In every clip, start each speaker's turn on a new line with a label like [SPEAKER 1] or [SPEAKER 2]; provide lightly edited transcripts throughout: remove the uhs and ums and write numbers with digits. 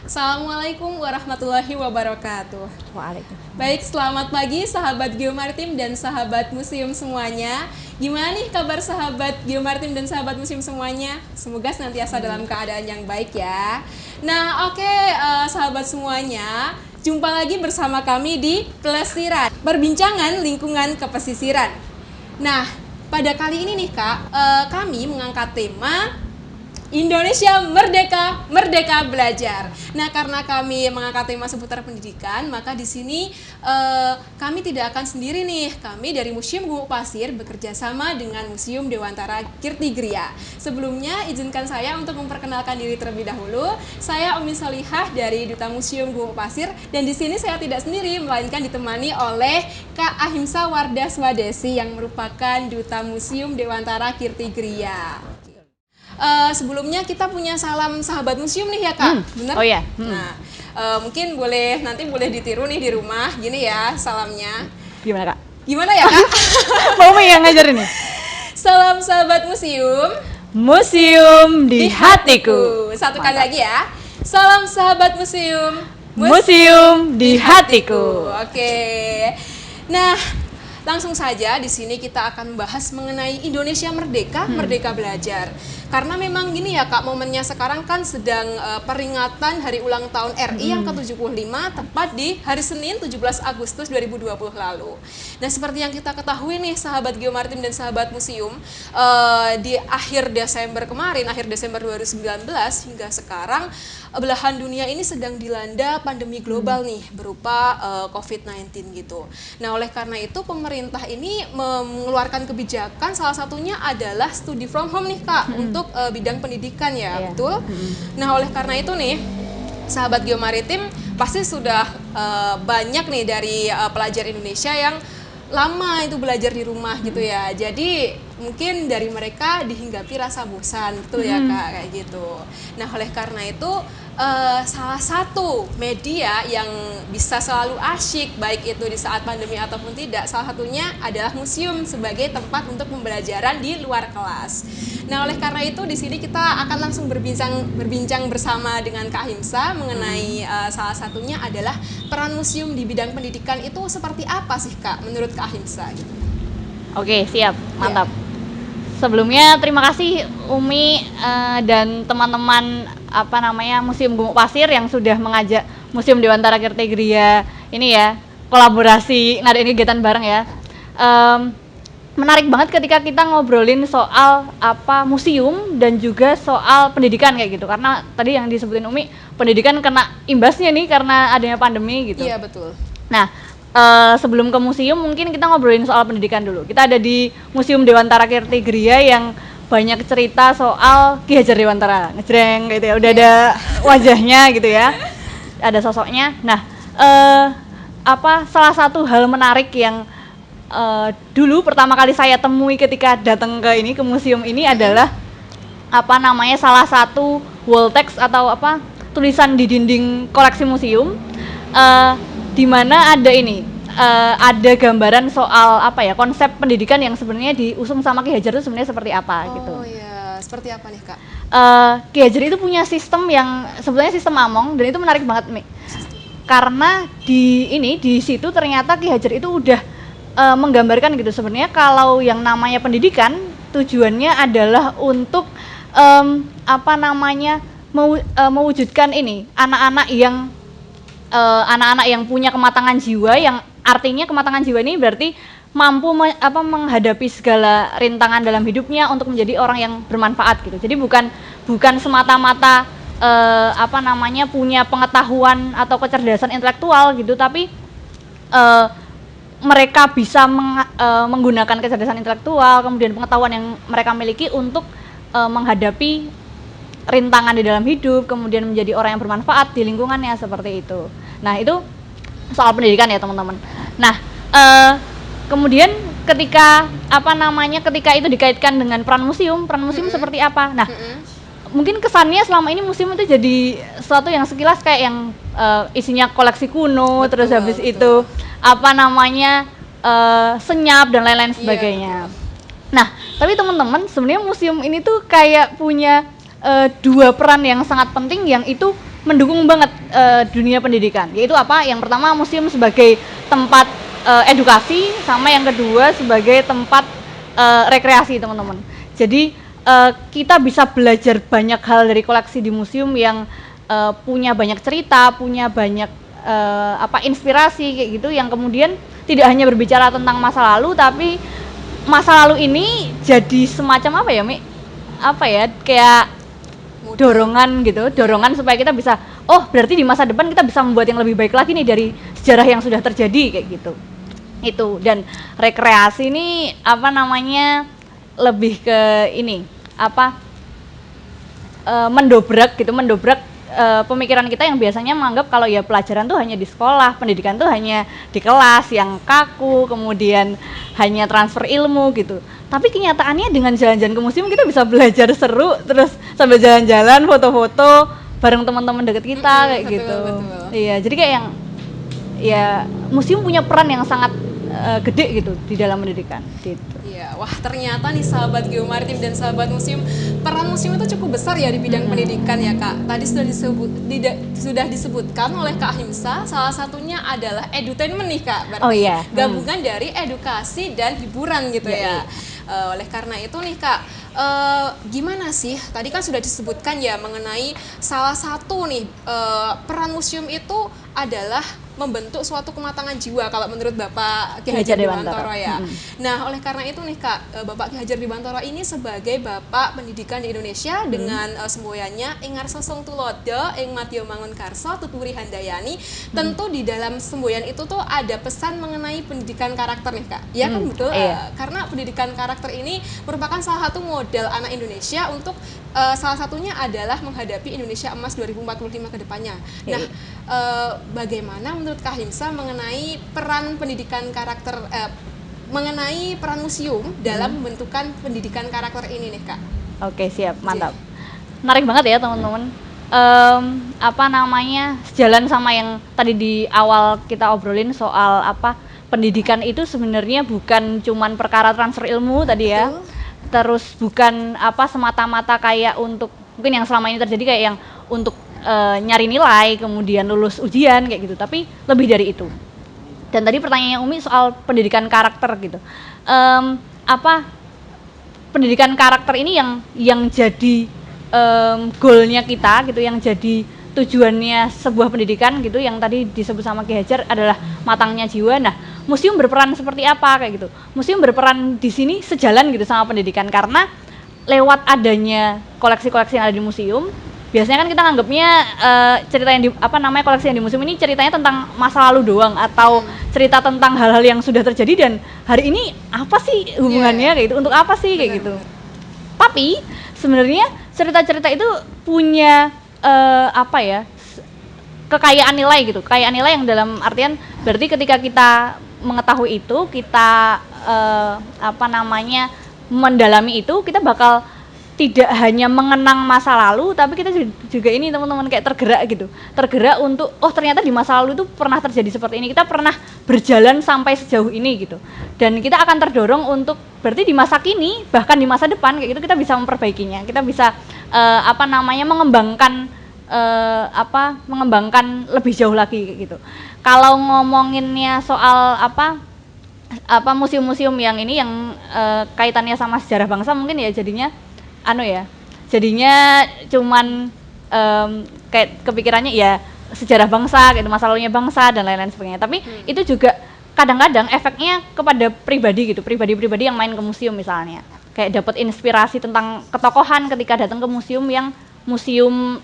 [SPEAKER 1] Assalamualaikum warahmatullahi wabarakatuh.
[SPEAKER 2] Waalaikumsalam.
[SPEAKER 1] Baik, selamat pagi sahabat Geomaritim dan sahabat museum semuanya. Gimana nih kabar sahabat Geomaritim dan sahabat museum semuanya? Semoga senantiasa dalam keadaan yang baik ya. Nah, oke, sahabat semuanya, jumpa lagi bersama kami di Pelesiran, perbincangan lingkungan kepesisiran. Nah, pada kali ini nih Kak, kami mengangkat tema Indonesia Merdeka, Merdeka Belajar. Nah, karena kami mengangkat tema seputar pendidikan, maka di sini kami tidak akan sendiri nih. Kami dari Museum Gumuk Pasir bekerja sama dengan Museum Dewantara Kirtigria. Sebelumnya, izinkan saya untuk memperkenalkan diri terlebih dahulu. Saya Umi Solihah dari Duta Museum Gumuk Pasir, dan di sini saya tidak sendiri, melainkan ditemani oleh Kak Ahimsa Wardah Swadesi yang merupakan Duta Museum Dewantara Kirtigria. Sebelumnya kita punya salam sahabat museum nih ya Kak, bener?
[SPEAKER 2] Oh ya.
[SPEAKER 1] Nah, mungkin nanti boleh ditiru nih di rumah, gini ya salamnya.
[SPEAKER 2] Gimana Kak?
[SPEAKER 1] Gimana ya Kak?
[SPEAKER 2] Mau yang ngajarin nih?
[SPEAKER 1] Salam sahabat museum,
[SPEAKER 2] Museum di hatiku.
[SPEAKER 1] Satu kali lagi ya. Salam sahabat museum,
[SPEAKER 2] Museum di hatiku.
[SPEAKER 1] Oke. Nah, langsung saja di sini kita akan membahas mengenai Indonesia Merdeka, Merdeka Belajar. Karena memang gini ya Kak, momennya sekarang kan sedang peringatan hari ulang tahun RI yang ke-75 tepat di hari Senin 17 Agustus 2020 lalu. Nah, seperti yang kita ketahui nih sahabat Geomaritim dan sahabat museum, di akhir Desember kemarin, akhir Desember 2019 hingga sekarang belahan dunia ini sedang dilanda pandemi global nih berupa COVID-19 gitu. Nah, oleh karena itu pemerintah ini mengeluarkan kebijakan, salah satunya adalah study from home nih Kak, untuk bidang pendidikan ya, betul? Nah, oleh karena itu nih, sahabat Geomaritim pasti sudah banyak nih dari pelajar Indonesia yang lama itu belajar di rumah gitu ya. Jadi mungkin dari mereka dihinggapi rasa bosan, betul ya Kak, kayak gitu. Nah, oleh karena itu salah satu media yang bisa selalu asyik baik itu di saat pandemi ataupun tidak, salah satunya adalah museum sebagai tempat untuk pembelajaran di luar kelas. Nah, oleh karena itu di sini kita akan langsung berbincang bersama dengan Kak Ahimsa mengenai salah satunya adalah peran museum di bidang pendidikan itu seperti apa sih Kak menurut Kak Ahimsa gitu.
[SPEAKER 2] Oke, siap. Mantap. Sebelumnya terima kasih Umi dan teman-teman Museum Gumuk Pasir yang sudah mengajak Museum Dewantara Kirtigria ini ya kolaborasi ngadain kegiatan bareng ya. Menarik banget ketika kita ngobrolin soal museum dan juga soal pendidikan kayak gitu, karena tadi yang disebutin Umi, pendidikan kena imbasnya nih karena adanya pandemi gitu.
[SPEAKER 1] Iya, betul.
[SPEAKER 2] Nah, sebelum ke museum mungkin kita ngobrolin soal pendidikan dulu. Kita ada di Museum Dewantara Kirtigria yang banyak cerita soal Ki Hajar Dewantara, ngejreng gitu ya, udah ada wajahnya gitu ya, ada sosoknya. Nah, salah satu hal menarik yang dulu pertama kali saya temui ketika datang ke museum ini adalah salah satu wall text atau tulisan di dinding koleksi museum, di mana ada gambaran soal konsep pendidikan yang sebenarnya diusung sama Ki Hajar itu sebenarnya seperti apa gitu.
[SPEAKER 1] Oh iya, seperti apa nih Kak?
[SPEAKER 2] Ki Hajar itu punya sistem yang sebenarnya sistem Among, dan itu menarik banget Mi. Karena di situ ternyata Ki Hajar itu udah menggambarkan gitu, sebenarnya kalau yang namanya pendidikan tujuannya adalah untuk mewujudkan anak-anak yang punya kematangan jiwa, yang artinya kematangan jiwa ini berarti mampu menghadapi segala rintangan dalam hidupnya untuk menjadi orang yang bermanfaat gitu. Jadi bukan semata-mata punya pengetahuan atau kecerdasan intelektual gitu, tapi mereka bisa menggunakan kecerdasan intelektual, kemudian pengetahuan yang mereka miliki untuk menghadapi rintangan di dalam hidup, kemudian menjadi orang yang bermanfaat di lingkungannya, seperti itu. Nah, itu soal pendidikan ya teman-teman. Nah, kemudian ketika itu dikaitkan dengan peran museum seperti apa? Nah, mungkin kesannya selama ini museum itu jadi sesuatu yang sekilas kayak yang isinya koleksi kuno, terus habis itu senyap dan lain-lain sebagainya. Nah, tapi teman-teman, sebenarnya museum ini tuh kayak punya dua peran yang sangat penting, yang itu mendukung banget dunia pendidikan. Yaitu apa? Yang pertama, museum sebagai tempat edukasi, sama yang kedua sebagai tempat rekreasi, teman-teman. Jadi kita bisa belajar banyak hal dari koleksi di museum yang punya banyak cerita, punya banyak inspirasi kayak gitu, yang kemudian tidak hanya berbicara tentang masa lalu, tapi masa lalu ini jadi semacam apa ya, Mi? Apa ya, kayak dorongan gitu, dorongan supaya kita bisa, oh berarti di masa depan kita bisa membuat yang lebih baik lagi nih dari sejarah yang sudah terjadi kayak gitu. Itu. Dan rekreasi ini lebih ke ini mendobrak pemikiran kita yang biasanya menganggap kalau ya pelajaran tuh hanya di sekolah, pendidikan tuh hanya di kelas yang kaku, kemudian hanya transfer ilmu gitu. Tapi kenyataannya dengan jalan-jalan ke museum kita bisa belajar seru, terus sambil jalan-jalan, foto-foto bareng teman-teman deket kita kayak gitu.
[SPEAKER 1] Betul.
[SPEAKER 2] Iya, jadi kayak yang ya museum punya peran yang sangat gede gitu di dalam pendidikan gitu.
[SPEAKER 1] Iya, wah ternyata nih sahabat Geomaritim dan sahabat museum, peran museum itu cukup besar ya di bidang pendidikan ya Kak. Tadi sudah disebutkan oleh Kak Himsa, salah satunya adalah edutainment nih Kak. Berarti gabungan dari edukasi dan hiburan gitu ya. Oleh karena itu nih Kak, gimana sih, tadi kan sudah disebutkan ya mengenai salah satu nih peran museum itu adalah membentuk suatu kematangan jiwa kalau menurut Bapak Ki Hajar Dewantara ya. Nah, oleh karena itu nih Kak, Bapak Ki Hajar Dewantara ini sebagai Bapak Pendidikan di Indonesia dengan semboyannya Ingar Sosong Tulodo ing Madya Mangunkarso Tuturi Handayani. Tentu di dalam semboyan itu tuh ada pesan mengenai pendidikan karakter nih Kak. Ya kan betul? Karena pendidikan karakter ini merupakan salah satu modal anak Indonesia untuk salah satunya adalah menghadapi Indonesia Emas 2045 ke depannya. Nah, bagaimana menurut Kak Himsa mengenai peran pendidikan karakter, mengenai peran museum dalam membentukan pendidikan karakter ini nih Kak?
[SPEAKER 2] Oke, siap, mantap. Menarik banget ya teman-teman. Sejalan sama yang tadi di awal kita obrolin soal pendidikan itu sebenarnya bukan cuman perkara transfer ilmu tadi ya. Terus bukan semata-mata kayak untuk mungkin yang selama ini terjadi kayak yang untuk nyari nilai kemudian lulus ujian kayak gitu, tapi lebih dari itu. Dan tadi pertanyaannya Umi soal pendidikan karakter gitu, pendidikan karakter ini yang jadi goalnya kita gitu, yang jadi tujuannya sebuah pendidikan gitu, yang tadi disebut sama Ki Hajar adalah matangnya jiwa. Nah, museum berperan seperti apa kayak gitu? Museum berperan di sini sejalan gitu sama pendidikan, karena lewat adanya koleksi-koleksi yang ada di museum, biasanya kan kita nganggapnya cerita yang koleksi yang di museum ini ceritanya tentang masa lalu doang, atau cerita tentang hal-hal yang sudah terjadi dan hari ini apa sih hubungannya kayak gitu, untuk apa sih kayak gitu. Tapi sebenarnya cerita-cerita itu punya kekayaan nilai gitu, kekayaan nilai yang dalam artian berarti ketika kita mengetahui itu, kita mendalami itu, kita bakal tidak hanya mengenang masa lalu, tapi kita juga ini teman-teman kayak tergerak untuk ternyata di masa lalu itu pernah terjadi seperti ini, kita pernah berjalan sampai sejauh ini gitu, dan kita akan terdorong untuk berarti di masa kini bahkan di masa depan kayak gitu kita bisa memperbaikinya, kita bisa mengembangkan lebih jauh lagi kayak gitu. Kalau ngomonginnya soal museum-museum yang ini yang kaitannya sama sejarah bangsa, mungkin ya jadinya cuman kayak kepikirannya ya sejarah bangsa, gitu, masa lalunya bangsa dan lain-lain sebagainya. Tapi itu juga kadang-kadang efeknya kepada pribadi-pribadi yang main ke museum misalnya. Kayak dapat inspirasi tentang ketokohan ketika datang ke museum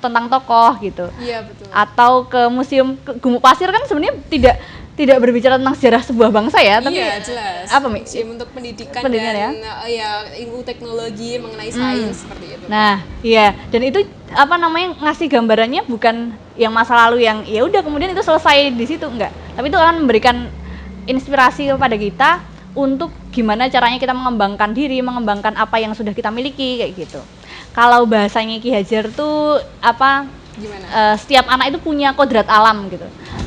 [SPEAKER 2] tentang tokoh gitu.
[SPEAKER 1] Iya, betul.
[SPEAKER 2] Atau ke museum Gumuk Pasir kan sebenarnya tidak berbicara tentang sejarah sebuah bangsa ya, tapi
[SPEAKER 1] jelas. Museum untuk pendidikan dan ilmu teknologi mengenai sains seperti itu.
[SPEAKER 2] Nah, iya, dan itu ngasih gambarannya bukan yang masa lalu yang ya udah kemudian itu selesai di situ, enggak. Tapi itu akan memberikan inspirasi kepada kita untuk gimana caranya kita mengembangkan diri, mengembangkan apa yang sudah kita miliki kayak gitu. Kalau bahasanya Ki Hajar tuh
[SPEAKER 1] gimana?
[SPEAKER 2] Setiap anak itu punya kodrat alam gitu.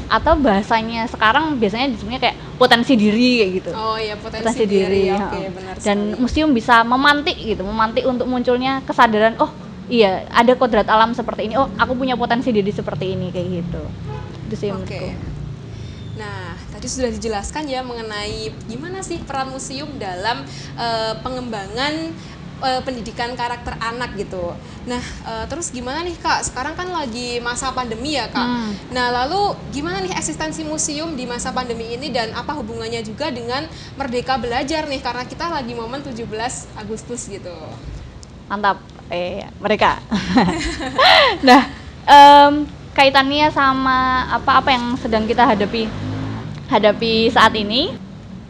[SPEAKER 2] Atau bahasanya sekarang biasanya disebutnya kayak potensi diri kayak gitu.
[SPEAKER 1] Oh iya, potensi diri. Oke, benar
[SPEAKER 2] dan
[SPEAKER 1] sekali.
[SPEAKER 2] Museum bisa memantik untuk munculnya kesadaran, iya ada kodrat alam seperti ini, oh aku punya potensi diri seperti ini kayak gitu. Itu sih menurutku.
[SPEAKER 1] Nah, tadi sudah dijelaskan ya mengenai gimana sih peran museum dalam pengembangan pendidikan karakter anak gitu. Nah, terus gimana nih Kak? Sekarang kan lagi masa pandemi ya Kak. Nah, lalu gimana nih eksistensi museum di masa pandemi ini dan apa hubungannya juga dengan Merdeka Belajar nih? Karena kita lagi momen 17 Agustus gitu.
[SPEAKER 2] Mantap, mereka. Nah, kaitannya sama apa yang sedang kita hadapi saat ini,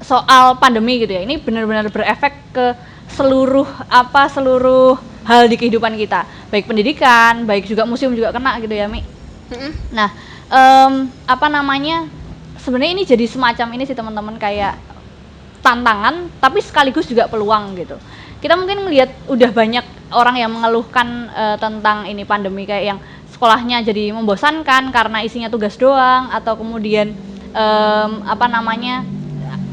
[SPEAKER 2] soal pandemi gitu ya. Ini benar-benar berefek ke seluruh hal di kehidupan kita, baik pendidikan, baik juga museum juga kena gitu ya, Mi. Nah, sebenarnya ini jadi semacam ini sih teman-teman, kayak tantangan tapi sekaligus juga peluang gitu. Kita mungkin melihat udah banyak orang yang mengeluhkan tentang ini pandemi, kayak yang sekolahnya jadi membosankan karena isinya tugas doang, atau kemudian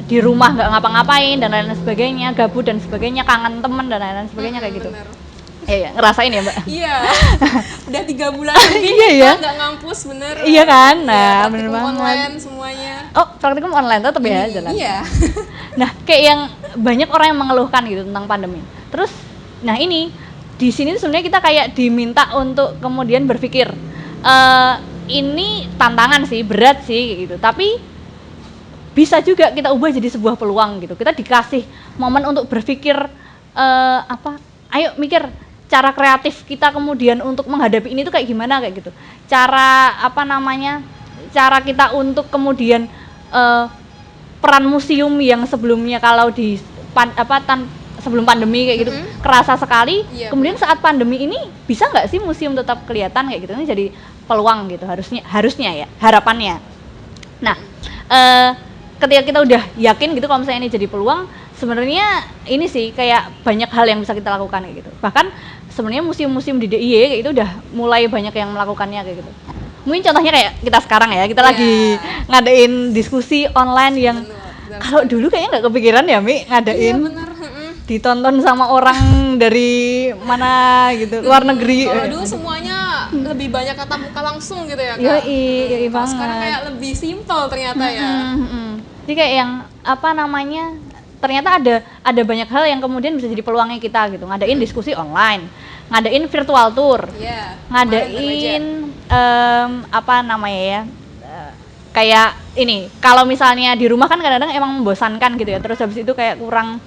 [SPEAKER 2] di rumah nggak ngapa-ngapain dan lain-lain sebagainya, gabut dan sebagainya, kangen temen dan lain-lain sebagainya kayak gitu. Iya, ngerasain ya Mbak?
[SPEAKER 1] Iya, udah 3 bulan lebih kita nggak ngampus, bener.
[SPEAKER 2] Iya kan, nah bener banget.
[SPEAKER 1] Online semuanya.
[SPEAKER 2] Oh, praktikum online tetap ya jalan.
[SPEAKER 1] Iya.
[SPEAKER 2] Nah, kayak yang banyak orang yang mengeluhkan gitu tentang pandemi. Terus, nah ini di sini sebenarnya kita kayak diminta untuk kemudian berpikir, ini tantangan sih, berat sih gitu, tapi bisa juga kita ubah jadi sebuah peluang gitu. Kita dikasih momen untuk berpikir ayo mikir cara kreatif kita kemudian untuk menghadapi ini tuh kayak gimana kayak gitu. Cara cara kita untuk kemudian peran museum yang sebelumnya kalau di sebelum pandemi kayak gitu kerasa sekali, kemudian saat pandemi ini bisa nggak sih museum tetap kelihatan kayak gitu. Ini jadi peluang gitu harusnya ya, harapannya. Nah, ketika kita udah yakin gitu kalau misalnya ini jadi peluang, sebenarnya ini sih kayak banyak hal yang bisa kita lakukan kayak gitu. Bahkan sebenarnya museum-museum di DIY kayak itu udah mulai banyak yang melakukannya kayak gitu. Mungkin contohnya kayak kita sekarang ya, kita lagi ngadain diskusi online yang kalau dulu kayaknya nggak kepikiran ya Mi ngadain. Ditonton sama orang dari mana gitu, luar negeri.
[SPEAKER 1] Kalau dulu semuanya lebih banyak tatap muka langsung gitu ya Kak.
[SPEAKER 2] Iya banget.
[SPEAKER 1] Sekarang kayak lebih simpel ternyata ya.
[SPEAKER 2] Jadi kayak yang ternyata ada banyak hal yang kemudian bisa jadi peluangnya kita gitu. Ngadain diskusi online, ngadain virtual tour, ngadain kayak ini. Kalau misalnya di rumah kan kadang-kadang emang membosankan gitu ya. Terus habis itu kayak kurang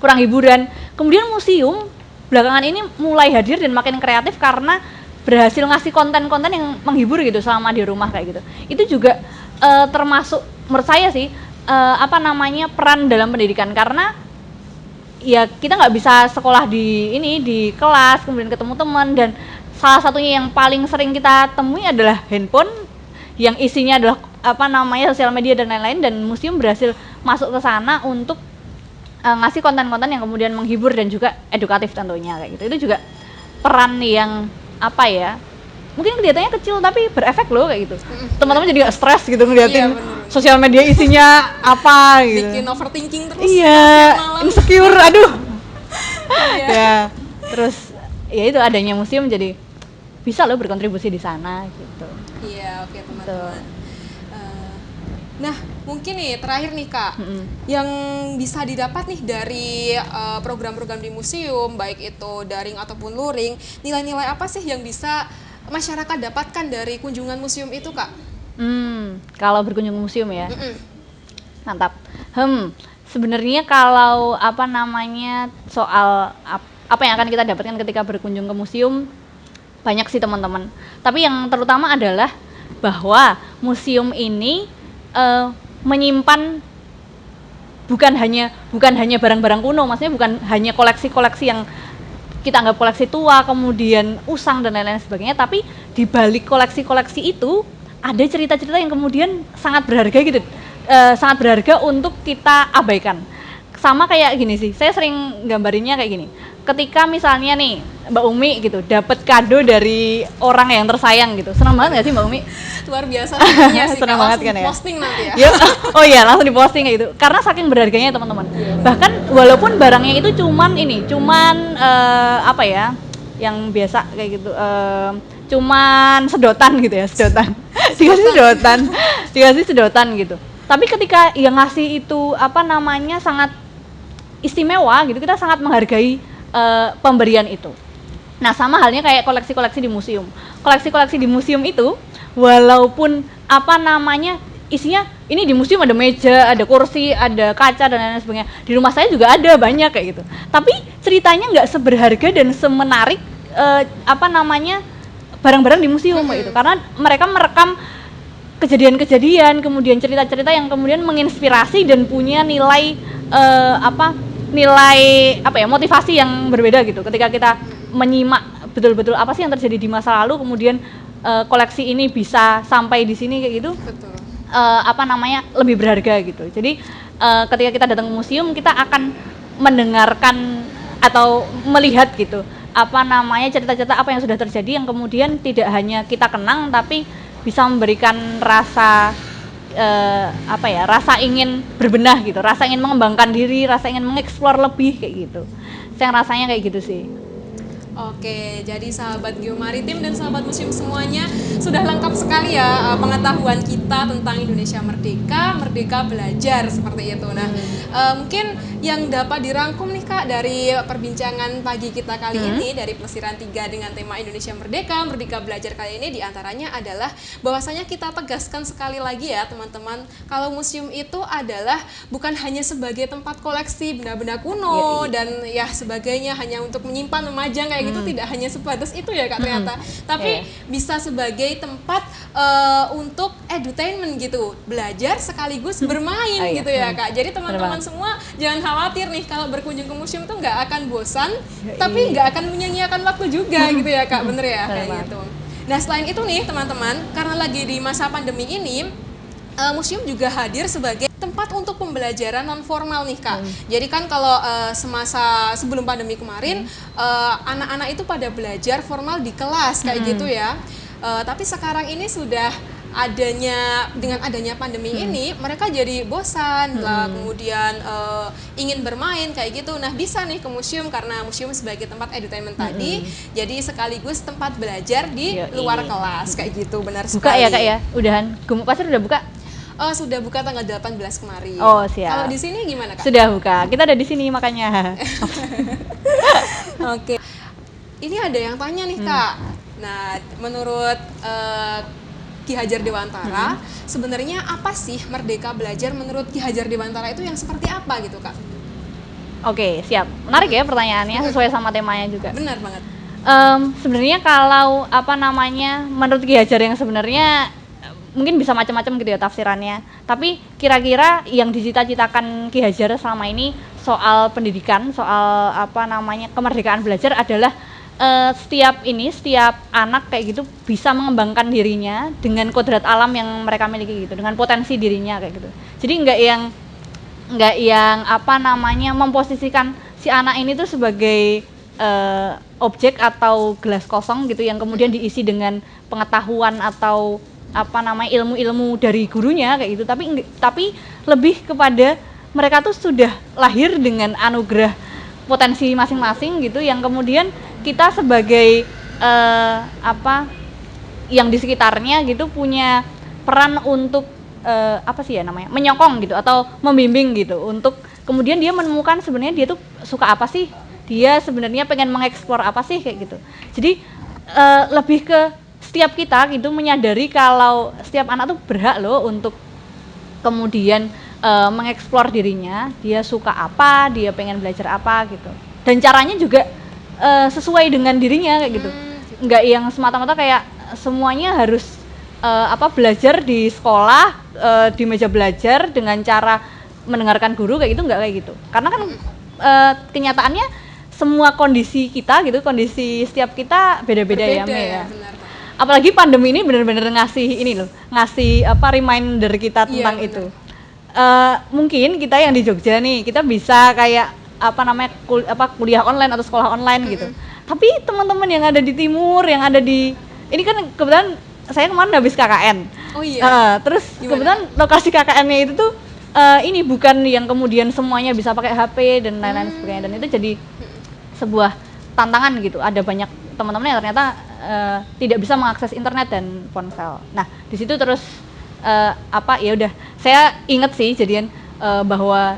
[SPEAKER 2] hiburan. Kemudian museum belakangan ini mulai hadir dan makin kreatif karena berhasil ngasih konten-konten yang menghibur gitu selama di rumah kayak gitu. Itu juga termasuk menurut saya sih peran dalam pendidikan, karena ya kita nggak bisa sekolah di kelas kemudian ketemu teman, dan salah satunya yang paling sering kita temui adalah handphone yang isinya adalah sosial media dan lain-lain, dan museum berhasil masuk ke sana untuk ngasih konten-konten yang kemudian menghibur dan juga edukatif tentunya kayak gitu. Itu juga peran yang mungkin kelihatannya kecil tapi berefek loh kayak gitu. Teman-teman jadi gak stres gitu ngeliatin sosial media isinya apa gitu.
[SPEAKER 1] Bikin overthinking terus.
[SPEAKER 2] Iya, insecure, aduh. Ya, terus ya itu adanya museum jadi bisa loh berkontribusi di sana gitu.
[SPEAKER 1] Iya, oke teman-teman. Nah, mungkin nih terakhir nih Kak, yang bisa didapat nih dari program-program di museum, baik itu daring ataupun luring, nilai-nilai apa sih yang bisa masyarakat dapatkan dari kunjungan museum itu Kak?
[SPEAKER 2] Kalau berkunjung museum ya, mantap. Sebenarnya kalau soal apa yang akan kita dapatkan ketika berkunjung ke museum banyak sih teman-teman. Tapi yang terutama adalah bahwa museum ini menyimpan bukan hanya barang-barang kuno, maksudnya bukan hanya koleksi-koleksi yang kita anggap koleksi tua, kemudian usang dan lain-lain sebagainya, tapi di balik koleksi-koleksi itu ada cerita-cerita yang kemudian sangat berharga gitu, sangat berharga untuk kita abaikan. Sama kayak gini sih, saya sering gambarinnya kayak gini. Ketika misalnya nih Mbak Umi gitu dapat kado dari orang yang tersayang gitu, senang banget nggak sih Mbak Umi?
[SPEAKER 1] Luar biasa sih,
[SPEAKER 2] senang banget kan ya.
[SPEAKER 1] Posting nanti ya.
[SPEAKER 2] Oh iya, langsung diposting kayak gitu. Karena saking berharganya teman-teman. Bahkan walaupun barangnya itu cuman yang biasa kayak gitu, cuman sedotan gitu ya, sedotan. dikasih sedotan gitu. Tapi ketika yang ngasih itu apa namanya sangat istimewa gitu, kita sangat menghargai pemberian itu. Nah, sama halnya kayak koleksi-koleksi di museum. Koleksi-koleksi di museum itu walaupun apa namanya isinya ini di museum ada meja, ada kursi, ada kaca dan lain sebagainya. Di rumah saya juga ada banyak kayak gitu. Tapi ceritanya nggak seberharga dan semenarik apa namanya barang-barang di museum kayak gitu. Karena mereka merekam kejadian-kejadian, kemudian cerita-cerita yang kemudian menginspirasi dan punya nilai motivasi yang berbeda gitu. Ketika kita menyimak betul-betul apa sih yang terjadi di masa lalu, kemudian koleksi ini bisa sampai di sini kayak gitu.
[SPEAKER 1] Betul.
[SPEAKER 2] Lebih berharga gitu. Jadi ketika kita datang ke museum, kita akan mendengarkan atau melihat gitu cerita-cerita apa yang sudah terjadi yang kemudian tidak hanya kita kenang tapi bisa memberikan rasa rasa ingin berbenah gitu, rasa ingin mengembangkan diri, rasa ingin mengeksplor lebih kayak gitu. Saya rasanya kayak gitu sih.
[SPEAKER 1] Oke, jadi sahabat Geomaritim dan sahabat museum semuanya, sudah lengkap sekali ya pengetahuan kita tentang Indonesia Merdeka, Merdeka Belajar seperti itu. Nah, mungkin yang dapat dirangkum nih Kak dari perbincangan pagi kita kali ini dari Plesiran 3 dengan tema Indonesia Merdeka, Merdeka Belajar kali ini diantaranya adalah bahwasanya kita tegaskan sekali lagi ya teman-teman, kalau museum itu adalah bukan hanya sebagai tempat koleksi benda-benda kuno dan ya sebagainya, hanya untuk menyimpan, memajang kayak gitu, tidak hanya sebatas itu ya Kak ternyata, tapi bisa sebagai tempat untuk edutainment gitu, belajar sekaligus bermain gitu ya Kak. Jadi teman-teman semua jangan khawatir nih kalau berkunjung ke museum tuh nggak akan bosan, tapi nggak akan menyia-nyiakan waktu juga gitu ya Kak, bener ya kayak gitu. Nah selain itu nih teman-teman, karena lagi di masa pandemi ini, museum juga hadir sebagai tempat untuk pembelajaran non formal nih Kak. Jadi kan kalau semasa sebelum pandemi kemarin anak-anak itu pada belajar formal di kelas kayak gitu ya. Tapi sekarang ini sudah dengan adanya pandemi ini mereka jadi bosan lah, kemudian ingin bermain kayak gitu. Nah bisa nih ke museum karena museum sebagai tempat edutainment tadi, jadi sekaligus tempat belajar di luar kelas kayak gitu. Benar sekali.
[SPEAKER 2] Buka ya Kak ya, udahan. Gumuk Pasir udah buka?
[SPEAKER 1] Sudah buka tanggal 18 kemarin.
[SPEAKER 2] Oh siap.
[SPEAKER 1] Kalau di sini gimana Kak?
[SPEAKER 2] Sudah buka, kita ada di sini makanya.
[SPEAKER 1] Oke. Ini ada yang tanya nih Kak. Nah menurut Ki Hajar Dewantara, sebenarnya apa sih Merdeka Belajar menurut Ki Hajar Dewantara itu yang seperti apa gitu Kak?
[SPEAKER 2] Oke siap, menarik ya pertanyaannya, sesuai sama temanya juga.
[SPEAKER 1] Benar banget.
[SPEAKER 2] Sebenarnya kalau menurut Ki Hajar yang sebenarnya mungkin bisa macam-macam gitu ya tafsirannya. Tapi kira-kira yang dicita-citakan Ki Hajar selama ini soal pendidikan, soal kemerdekaan belajar adalah setiap anak kayak gitu bisa mengembangkan dirinya dengan kodrat alam yang mereka miliki gitu, dengan potensi dirinya kayak gitu. Jadi nggak yang memposisikan si anak ini tuh sebagai objek atau gelas kosong gitu yang kemudian diisi dengan pengetahuan atau ilmu-ilmu dari gurunya kayak gitu, tapi lebih kepada mereka tuh sudah lahir dengan anugerah potensi masing-masing gitu yang kemudian kita sebagai yang di sekitarnya gitu punya peran untuk menyokong gitu atau membimbing gitu untuk kemudian dia menemukan sebenarnya dia tuh suka apa sih, dia sebenarnya pengen mengeksplor apa sih kayak gitu. Jadi lebih ke setiap kita gitu menyadari kalau setiap anak tuh berhak loh untuk kemudian mengeksplor dirinya, dia suka apa, dia pengen belajar apa gitu. Dan caranya juga sesuai dengan dirinya kayak gitu. Nggak yang semata-mata kayak semuanya harus belajar di sekolah, di meja belajar dengan cara mendengarkan guru kayak gitu, nggak kayak gitu. Karena kan kenyataannya semua kondisi kita gitu, kondisi setiap kita beda-beda ya, Mei ya. Benar. Apalagi pandemi ini benar-benar ngasih reminder kita tentang itu. Mungkin kita yang di Jogja nih, kita bisa kayak kuliah online atau sekolah online gitu. Tapi teman-teman yang ada di timur, yang ada di ini kan kebetulan saya kemarin habis KKN.
[SPEAKER 1] Oh iya.
[SPEAKER 2] Terus kebetulan lokasi KKN-nya itu tuh ini bukan yang kemudian semuanya bisa pakai HP dan lain-lain sebagainya, dan itu jadi sebuah tantangan gitu. Ada banyak teman-teman yang ternyata tidak bisa mengakses internet dan ponsel. Nah, di situ terus ya udah saya inget sih jadian bahwa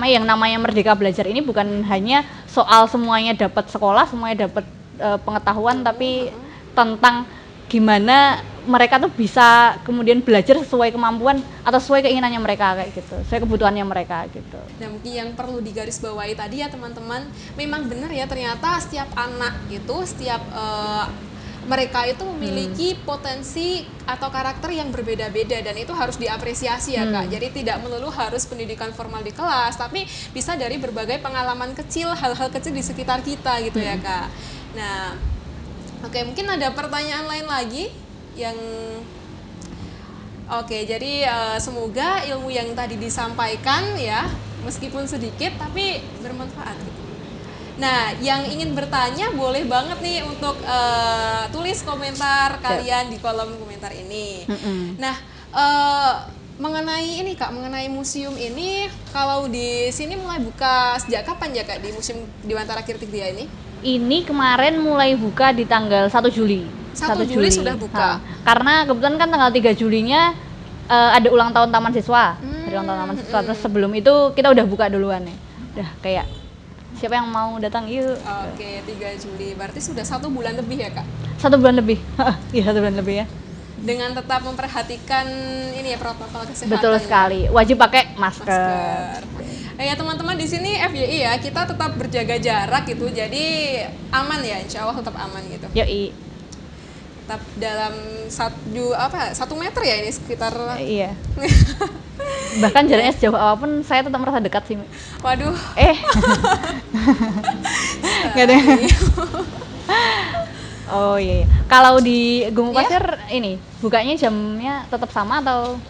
[SPEAKER 2] yang namanya Merdeka Belajar ini bukan hanya soal semuanya dapat sekolah, semuanya dapat pengetahuan, tapi tentang gimana mereka tuh bisa kemudian belajar sesuai kemampuan atau sesuai keinginannya mereka kayak gitu, sesuai kebutuhannya mereka gitu.
[SPEAKER 1] Nah, mungkin yang perlu digarisbawahi tadi ya teman-teman, memang benar ya, ternyata setiap anak gitu, setiap mereka itu memiliki potensi atau karakter yang berbeda-beda, dan itu harus diapresiasi ya Kak. Jadi tidak melulu harus pendidikan formal di kelas, tapi bisa dari berbagai pengalaman kecil, hal-hal kecil di sekitar kita gitu ya Kak. Nah, oke, mungkin ada pertanyaan lain lagi yang jadi semoga ilmu yang tadi disampaikan ya, meskipun sedikit tapi bermanfaat gitu. Nah, yang ingin bertanya boleh banget nih untuk tulis komentar kalian di kolom komentar ini. Nah, mengenai ini Kak, mengenai museum ini, kalau di sini mulai buka sejak kapan ya Kak, di Museum Dewantara Kirtikdia ini?
[SPEAKER 2] Ini kemarin mulai buka di tanggal 1 Juli.
[SPEAKER 1] 1 Juli sudah buka.
[SPEAKER 2] Karena kebetulan kan tanggal 3 Julinya ada ulang tahun Taman Siswa. Dari ulang tahun Taman Siswa. Terus sebelum itu kita udah buka duluan ya. Udah kayak siapa yang mau datang yuk.
[SPEAKER 1] Oke, 3 Juli. Berarti sudah 1 bulan lebih ya Kak?
[SPEAKER 2] 1 bulan lebih. Iya, 1 bulan lebih ya.
[SPEAKER 1] Dengan tetap memperhatikan ini ya, protokol kesehatan.
[SPEAKER 2] Betul sekali. Wajib pakai masker.
[SPEAKER 1] Ya teman-teman, di sini FYI ya, kita tetap berjaga jarak gitu, jadi aman ya, insya Allah tetap aman gitu.
[SPEAKER 2] Yoi.
[SPEAKER 1] Tetap dalam 1 meter ya ini sekitar.
[SPEAKER 2] Iya. Bahkan jaraknya sejauh apapun saya tetap merasa dekat sih.
[SPEAKER 1] Waduh.
[SPEAKER 2] Nggak ada. Oh iya. Kalau di Gumuk Pasir ini bukanya jamnya tetap sama atau?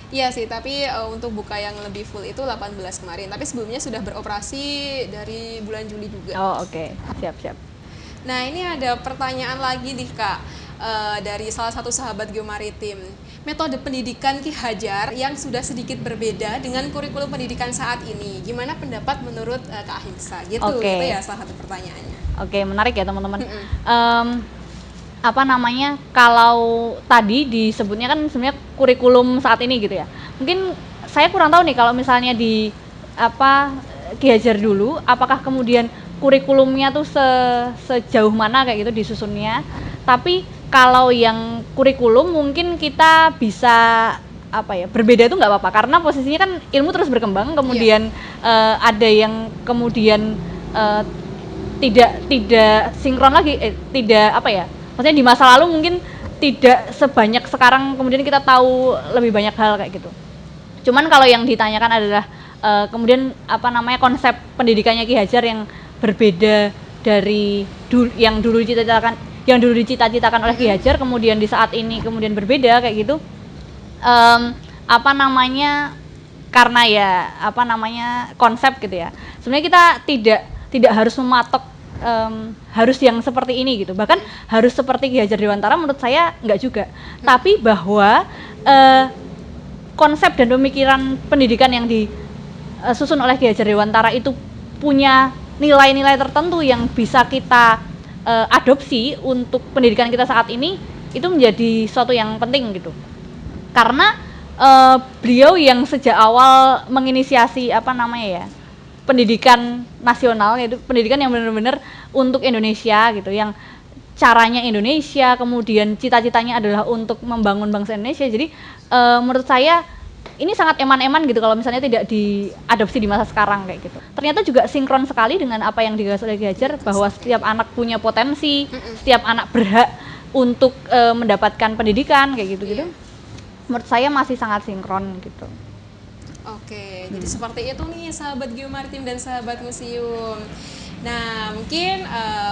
[SPEAKER 1] Iya sih, tapi untuk buka yang lebih full itu 18 kemarin. Tapi sebelumnya sudah beroperasi dari bulan Juli juga.
[SPEAKER 2] Oh oke. Siap.
[SPEAKER 1] Nah, ini ada pertanyaan lagi nih Kak, dari salah satu sahabat Geomaritim. Metode pendidikan Ki Hajar yang sudah sedikit berbeda dengan kurikulum pendidikan saat ini. Gimana pendapat menurut Kak Ahimsa? Gitu ya salah satu pertanyaannya.
[SPEAKER 2] Oke, menarik ya teman-teman. Kalau tadi disebutnya kan sebenarnya kurikulum saat ini gitu ya. Mungkin saya kurang tahu nih kalau misalnya di Ki Hajar dulu, apakah kemudian kurikulumnya tuh sejauh mana kayak gitu disusunnya. Tapi kalau yang kurikulum mungkin kita bisa berbeda itu nggak apa-apa, karena posisinya kan ilmu terus berkembang, kemudian ada yang kemudian tidak sinkron lagi, maksudnya di masa lalu mungkin tidak sebanyak sekarang, kemudian kita tahu lebih banyak hal kayak gitu. Cuman kalau yang ditanyakan adalah kemudian konsep pendidikannya Ki Hajar yang berbeda dari yang dulu dicita-citakan oleh Ki Hajar, kemudian di saat ini kemudian berbeda kayak gitu. Karena konsep gitu ya. Sebenarnya kita tidak harus mematok harus yang seperti ini gitu. Bahkan harus seperti Ki Hajar Dewantara menurut saya enggak juga. Tapi bahwa konsep dan pemikiran pendidikan yang disusun oleh Ki Hajar Dewantara itu punya nilai-nilai tertentu yang bisa kita adopsi untuk pendidikan kita saat ini, itu menjadi suatu yang penting gitu. Karena beliau yang sejak awal menginisiasi pendidikan nasional, yaitu pendidikan yang benar-benar untuk Indonesia gitu, yang caranya Indonesia, kemudian cita-citanya adalah untuk membangun bangsa Indonesia. Jadi menurut saya ini sangat eman-eman gitu kalau misalnya tidak diadopsi di masa sekarang kayak gitu. Ternyata juga sinkron sekali dengan apa yang digagas oleh Ki Hajar, bahwa setiap anak punya potensi, setiap anak berhak untuk mendapatkan pendidikan kayak gitu-gitu. Menurut saya masih sangat sinkron gitu.
[SPEAKER 1] Oke, jadi seperti itu nih sahabat Geomaritim dan sahabat museum. Nah, mungkin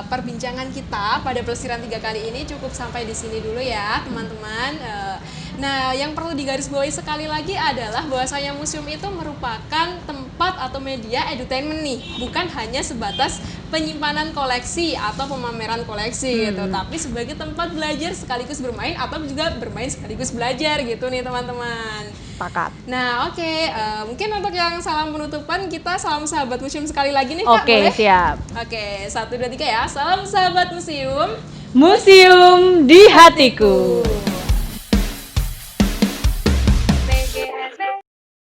[SPEAKER 1] perbincangan kita pada pelesiran 3 kali ini cukup sampai di sini dulu ya, teman-teman. Nah, yang perlu digarisbawahi sekali lagi adalah bahwasanya museum itu merupakan tempat atau media edutainment nih, bukan hanya sebatas penyimpanan koleksi atau pemameran koleksi gitu, tapi sebagai tempat belajar sekaligus bermain, atau juga bermain sekaligus belajar gitu nih teman-teman.
[SPEAKER 2] Sepakat.
[SPEAKER 1] Nah, oke, mungkin untuk yang salam penutupan kita salam sahabat museum sekali lagi nih Kak,
[SPEAKER 2] Oke,
[SPEAKER 1] boleh?
[SPEAKER 2] siap.
[SPEAKER 1] Oke, 1, 2, 3 ya. Salam sahabat museum.
[SPEAKER 2] Museum di hatiku.